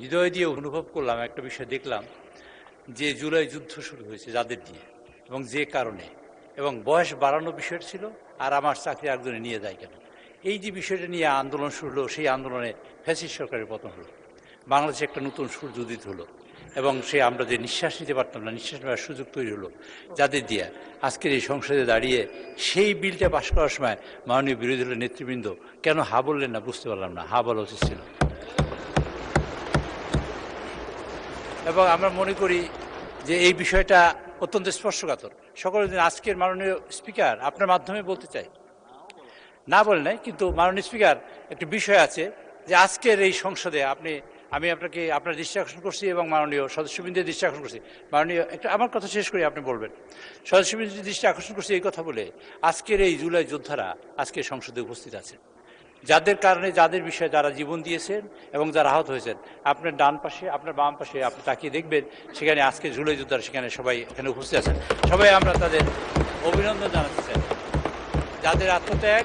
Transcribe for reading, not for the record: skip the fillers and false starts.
হৃদয় দিয়ে অনুভব করলাম, একটা বিষয় দেখলাম যে জুলাই যুদ্ধ শুরু হয়েছে যাদের দিয়ে এবং যে কারণে, এবং বয়স বাড়ানো বিষয় ছিল, আর আমার চাকরি একজনে নিয়ে যায় কেন, এই যে বিষয়টা নিয়ে আন্দোলন শুরু হলো, সেই আন্দোলনে ফ্যাসিস্ট সরকারের পতন হলো, বাংলাদেশে একটা নতুন সূর্য উদিত হলো, এবং সে আমরা যে নিঃশ্বাস নিতে পারতাম না, নিঃশ্বাস নেওয়ার সুযোগ তৈরি হলো যাদের দিয়ে। আজকের এই সংসদে দাঁড়িয়ে সেই বিলটা পাশ করার সময় মাননীয় বিরোধী দলের নেতৃবৃন্দ কেন হা বললেন না বুঝতে পারলাম না। হা বলা উচিত ছিল। এবং আমরা মনে করি যে এই বিষয়টা অত্যন্ত স্পর্শকাতর। সকলের দিন আজকের মাননীয় স্পিকার আপনার মাধ্যমে বলতে চাই, না বলে নাই, কিন্তু মাননীয় স্পিকার একটি বিষয় আছে যে আজকের এই সংসদে আমি আপনাকে আপনার দৃষ্টি আকর্ষণ করছি এবং মাননীয় সদস্যবৃন্দের দৃষ্টি আকর্ষণ করছি। মাননীয় একটা আমার কথা শেষ করি, আপনি বলবেন। সদস্যবৃন্দের দৃষ্টি আকর্ষণ করছি এই কথা বলে, আজকের এই জুলাই যোদ্ধারা আজকে সংসদে উপস্থিত আছেন, যাদের কারণে, যাদের বিষয়ে যারা জীবন দিয়েছেন এবং যারা আহত হয়েছেন। আপনার ডান পাশে, আপনার বাম পাশে আপনি তাকিয়ে দেখবেন, সেখানে আজকে জুলাই যোদ্ধারা সেখানে সবাই এখানে উপস্থিত আছেন। সবাই আমরা তাদের অভিনন্দন জানাতে চাই, যাদের আত্মত্যাগ